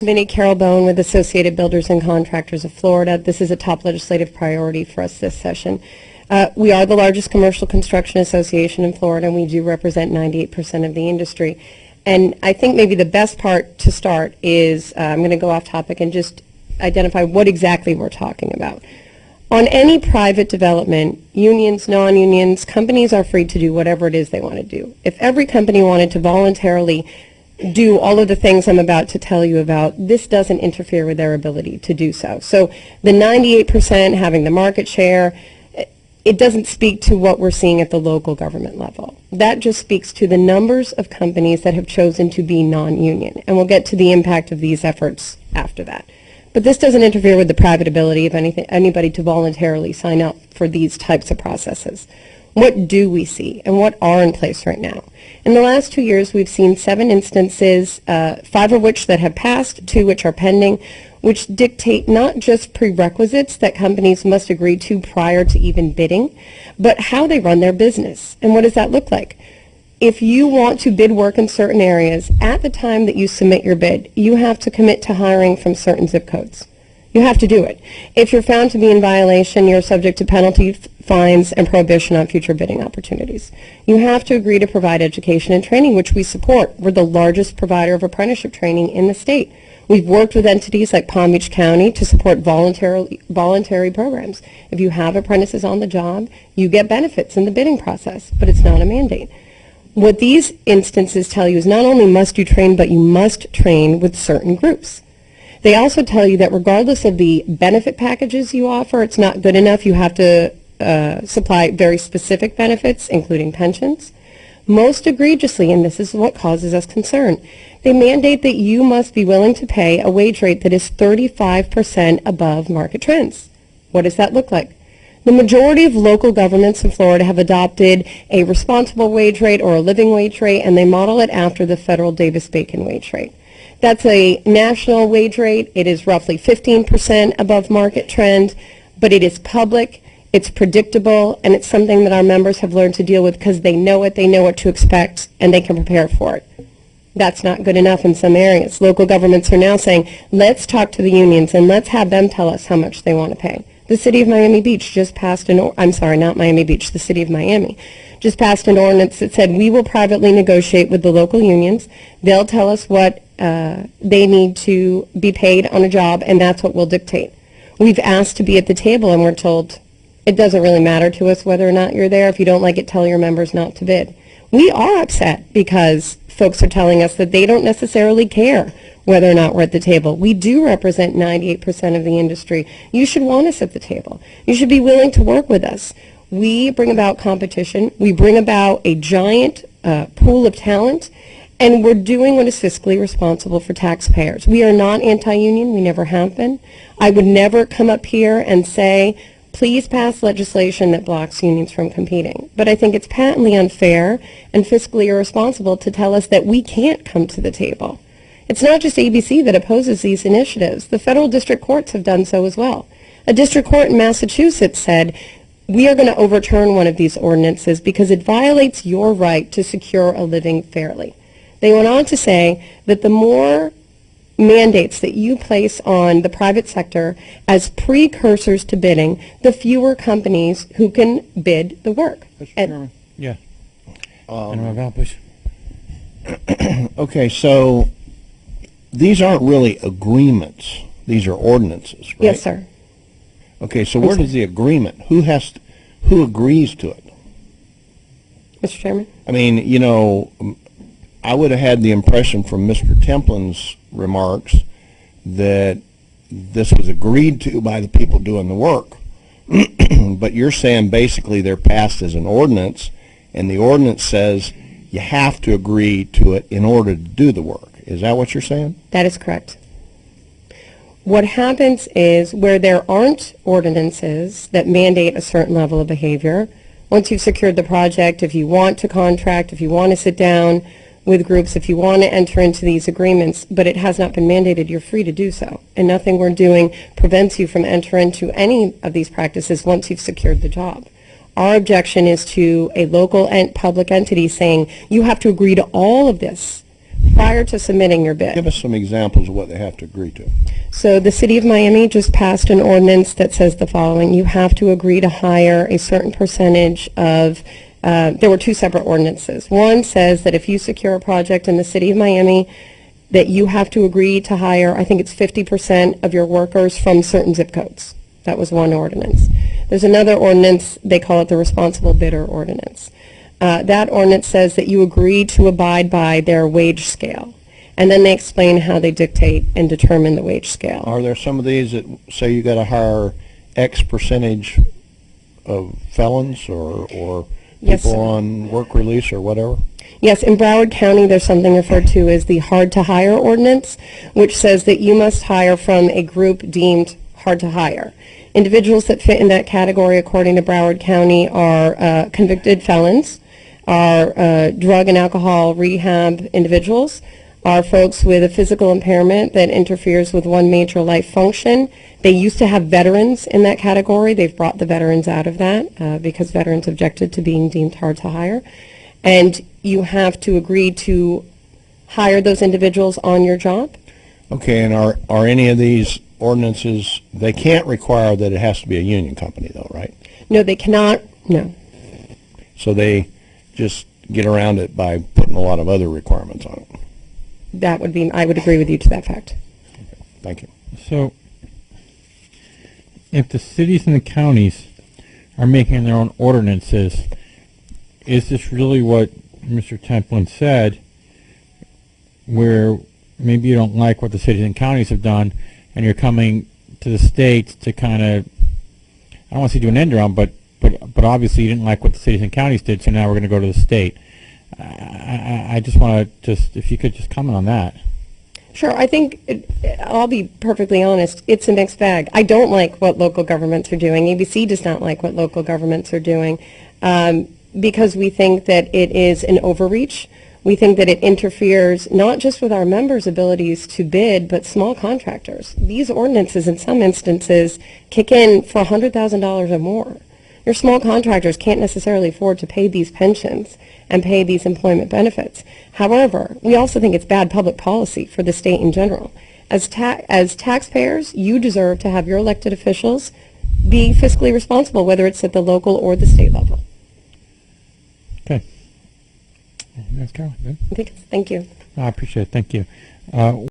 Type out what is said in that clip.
Committee, Carol Bowen with Associated Builders and Contractors of Florida. This is a top legislative priority for us this session. We are the largest commercial construction association in Florida, and we do represent 98% of the industry. And I think maybe the best part to start is, I'm going to go off topic and just identify what exactly we're talking about. On any private development, unions, non-unions, companies are free to do whatever it is they want to do. If every company wanted to voluntarily do all of the things I'm about to tell you about, this doesn't interfere with their ability to do so. So the 98% having the market share, it doesn't speak to what we're seeing at the local government level. That just speaks to the numbers of companies that have chosen to be non-union. And we'll get to the impact of these efforts after that. But this doesn't interfere with the private ability of anybody to voluntarily sign up for these types of processes. What do we see, and what are in place right now? In the last 2 years, we've seen 7 instances, 5 of which that have passed, 2 which are pending, which dictate not just prerequisites that companies must agree to prior to even bidding, but how they run their business. And what does that look like? If you want to bid work in certain areas, at the time that you submit your bid, you have to commit to hiring from certain zip codes. You have to do it. If you're found to be in violation, you're subject to penalty, fines, and prohibition on future bidding opportunities. You have to agree to provide education and training, which we support. We're the largest provider of apprenticeship training in the state. We've worked with entities like Palm Beach County to support voluntary programs. If you have apprentices on the job, you get benefits in the bidding process, but it's not a mandate. What these instances tell you is not only must you train, but you must train with certain groups. They also tell you that regardless of the benefit packages you offer, it's not good enough. You have to supply very specific benefits, including pensions. Most egregiously, and this is what causes us concern, they mandate that you must be willing to pay a wage rate that is 35% above market trends. What does that look like? The majority of local governments in Florida have adopted a responsible wage rate or a living wage rate, and they model it after the federal Davis-Bacon wage rate. That's a national wage rate. It is roughly 15% above market trend, but it is public, it's predictable, and it's something that our members have learned to deal with because they know what to expect, and they can prepare for it. That's not good enough in some areas. Local governments are now saying, let's talk to the unions and let's have them tell us how much they want to pay. The city of Miami Beach just passed the city of Miami just passed an ordinance that said we will privately negotiate with the local unions. They'll tell us what they need to be paid on a job, and that's what we'll dictate. We've asked to be at the table, and we're told it doesn't really matter to us whether or not you're there. If you don't like it, tell your members not to bid. We are upset because folks are telling us that they don't necessarily care whether or not we're at the table. We do represent 98% of the industry. You should want us at the table. You should be willing to work with us. We bring about competition. We bring about a giant pool of talent, and we're doing what is fiscally responsible for taxpayers. We are not anti-union. We never have been. I would never come up here and say, please pass legislation that blocks unions from competing. But I think it's patently unfair and fiscally irresponsible to tell us that we can't come to the table. It's not just ABC that opposes these initiatives. The federal district courts have done so as well. A district court in Massachusetts said, we are going to overturn one of these ordinances because it violates your right to secure a living fairly. They went on to say that the more mandates that you place on the private sector as precursors to bidding, the fewer companies who can bid the work. Mr. Chairman? Yeah. Please. Okay, so these aren't really agreements. These are ordinances, right? Yes, sir. Okay, so where does the agreement? Who agrees to it? Mr. Chairman? I mean, you know, I would have had the impression from Mr. Templin's remarks that this was agreed to by the people doing the work. But you're saying basically they're passed as an ordinance, and the ordinance says you have to agree to it in order to do the work. Is that what you're saying? That is correct. What happens is where there aren't ordinances that mandate a certain level of behavior, once you've secured the project, if you want to contract, if you want to sit down with groups, if you want to enter into these agreements, but it has not been mandated, you're free to do so. And nothing we're doing prevents you from entering into any of these practices once you've secured the job. Our objection is to a local and public entity saying, you have to agree to all of this prior to submitting your bid. Give us some examples of what they have to agree to. So the City of Miami just passed an ordinance that says the following: you have to agree to hire a certain percentage of, there were two separate ordinances. One says that if you secure a project in the City of Miami, that you have to agree to hire, I think it's 50% of your workers from certain zip codes. That was one ordinance. There's another ordinance, they call it the responsible bidder ordinance. That ordinance says that you agree to abide by their wage scale. And then they explain how they dictate and determine the wage scale. Are there some of these that say you got to hire X percentage of felons or Yes, people sir. on work release or whatever? Yes, in Broward County, there's something referred to as the hard to hire ordinance, which says that you must hire from a group deemed hard to hire. Individuals that fit in that category, according to Broward County, are convicted felons, are drug and alcohol rehab individuals, are folks with a physical impairment that interferes with one major life function. They used to have veterans in that category. They've brought the veterans out of that because veterans objected to being deemed hard to hire. And you have to agree to hire those individuals on your job. Okay, and are any of these ordinances, they can't require that it has to be a union company though, right? No, they cannot, no. So they just get around it by putting a lot of other requirements on it. That would be, I would agree with you to that fact. Thank you. So, if the cities and the counties are making their own ordinances, is this really what Mr. Templin said, where maybe you don't like what the cities and counties have done, and you're coming to the states to kind of, I don't want to say do an end around, but obviously you didn't like what the cities and counties did, so now we're going to go to the state. I just want to if you could just comment on that. Sure, I think, I'll be perfectly honest, it's a mixed bag. I don't like what local governments are doing. ABC does not like what local governments are doing because we think that it is an overreach. We think that it interferes not just with our members' abilities to bid, but small contractors. These ordinances, in some instances, kick in for $100,000 or more. Your small contractors can't necessarily afford to pay these pensions and pay these employment benefits. However, we also think it's bad public policy for the state in general. As taxpayers, you deserve to have your elected officials be fiscally responsible, whether it's at the local or the state level. Okay. That's Carol. Good. Thank you. I appreciate it. Thank you.